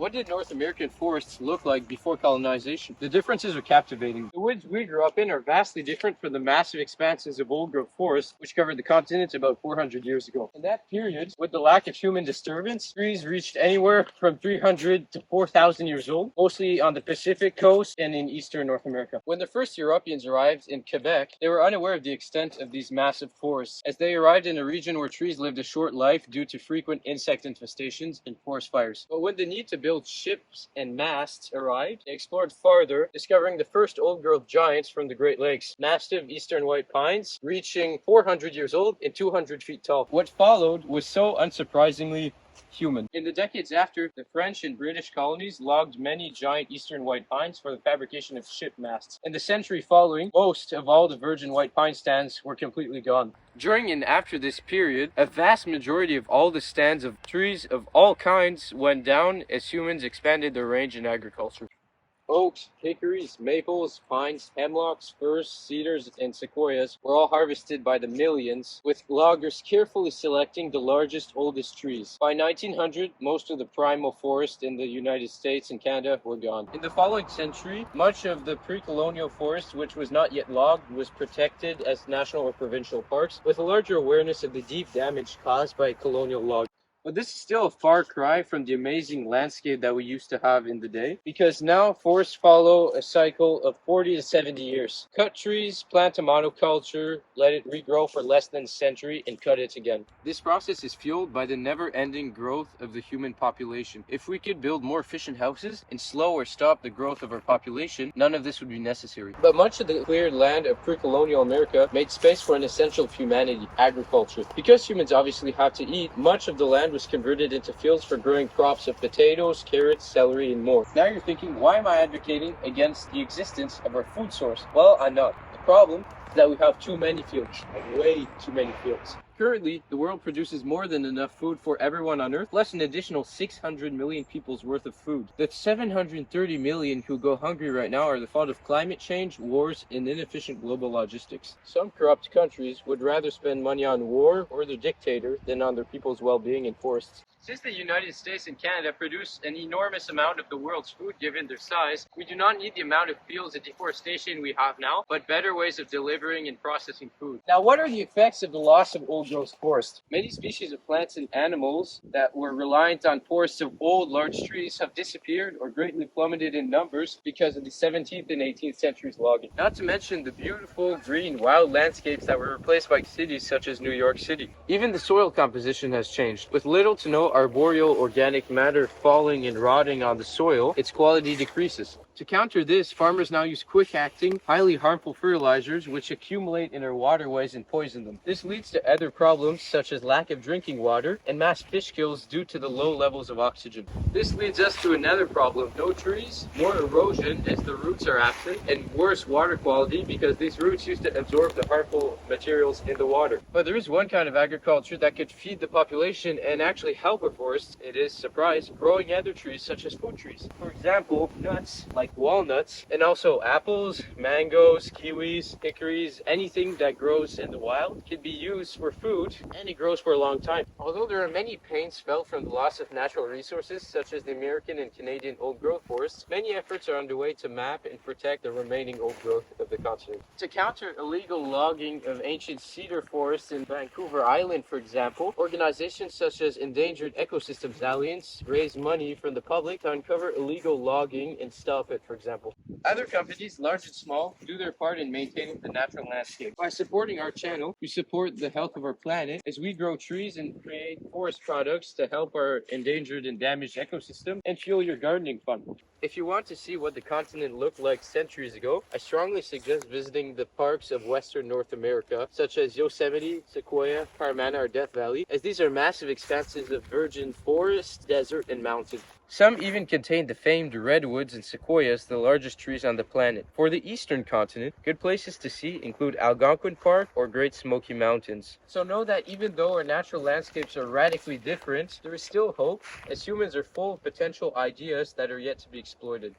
What did North American forests look like before colonization? The differences are captivating. The woods we grew up in are vastly different from the massive expanses of old-growth forests which covered the continent about 400 years ago. In that period, with the lack of human disturbance, trees reached anywhere from 300 to 4,000 years old, mostly on the Pacific coast and in eastern North America. When the first Europeans arrived in Quebec, they were unaware of the extent of these massive forests, as they arrived in a region where trees lived a short life due to frequent insect infestations and forest fires. But when the need to build ships and masts arrived, they explored farther, discovering the first old-growth giants from the Great Lakes, massive eastern white pines reaching 400 years old and 200 feet tall. What followed was so unsurprisingly human. In the decades after, the French and British colonies logged many giant eastern white pines for the fabrication of ship masts. In the century following, most of all the virgin white pine stands were completely gone. During and after this period, a vast majority of all the stands of trees of all kinds went down as humans expanded their range in agriculture. Oaks, hickories, maples, pines, hemlocks, firs, cedars, and sequoias were all harvested by the millions, with loggers carefully selecting the largest, oldest trees. By 1900, most of the primal forest in the United States and Canada were gone. In the following century, much of the pre-colonial forest, which was not yet logged, was protected as national or provincial parks, with a larger awareness of the deep damage caused by colonial logging. But this is still a far cry from the amazing landscape that we used to have in the day, because now forests follow a cycle of 40 to 70 years. Cut trees, plant a monoculture, let it regrow for less than a century, and cut it again. This process is fueled by the never-ending growth of the human population. If we could build more efficient houses and slow or stop the growth of our population, none of this would be necessary. But much of the cleared land of pre-colonial America made space for an essential of humanity, agriculture. Because humans obviously have to eat, much of the land was converted into fields for growing crops of potatoes, carrots, celery, and more. Now you're thinking, why am I advocating against the existence of our food source? Well, I'm not. The problem is that we have too many fields, like way too many fields. Currently, the world produces more than enough food for everyone on Earth, plus an additional 600 million people's worth of food. The 730 million who go hungry right now are the fault of climate change, wars, and inefficient global logistics. Some corrupt countries would rather spend money on war or their dictator than on their people's well-being and forests. Since the United States and Canada produce an enormous amount of the world's food given their size, we do not need the amount of fields and deforestation we have now, but better ways of delivering and processing food. Now, what are the effects of the loss of old-growth forests? Many species of plants and animals that were reliant on forests of old, large trees have disappeared or greatly plummeted in numbers because of the 17th and 18th centuries logging. Not to mention the beautiful, green, wild landscapes that were replaced by cities such as New York City. Even the soil composition has changed. With little to no arboreal organic matter falling and rotting on the soil, its quality decreases. To counter this, farmers now use quick-acting, highly harmful fertilizers which accumulate in our waterways and poison them. This leads to other problems such as lack of drinking water and mass fish kills due to the low levels of oxygen. This leads us to another problem: no trees, more erosion as the roots are absent, and worse water quality because these roots used to absorb the harmful materials in the water. But there is one kind of agriculture that could feed the population and actually help our forests. It is, surprise, growing other trees such as food trees. For example, nuts like walnuts, and also apples, mangoes, kiwis, hickories, anything that grows in the wild can be used for food, and it grows for a long time. Although there are many pains felt from the loss of natural resources such as the American and Canadian old-growth forests, many efforts are underway to map and protect the remaining old growth of the continent. To counter illegal logging of ancient cedar forests in Vancouver Island, for example, organizations such as Endangered Ecosystems Alliance raise money from the public to uncover illegal logging and stop it, for example. Other companies, large and small, do their part in maintaining the natural landscape. By supporting our channel, we support the health of our planet as we grow trees and create forest products to help our endangered and damaged ecosystem and fuel your gardening fund. If you want to see what the continent looked like centuries ago, I strongly suggest visiting the parks of Western North America, such as Yosemite, Sequoia, Paramana, or Death Valley, as these are massive expanses of virgin forest, desert, and mountain. Some even contain the famed redwoods and sequoias, the largest trees on the planet. For the eastern continent, good places to see include Algonquin Park or Great Smoky Mountains. So know that even though our natural landscapes are radically different, there is still hope, as humans are full of potential ideas that are yet to be exploited.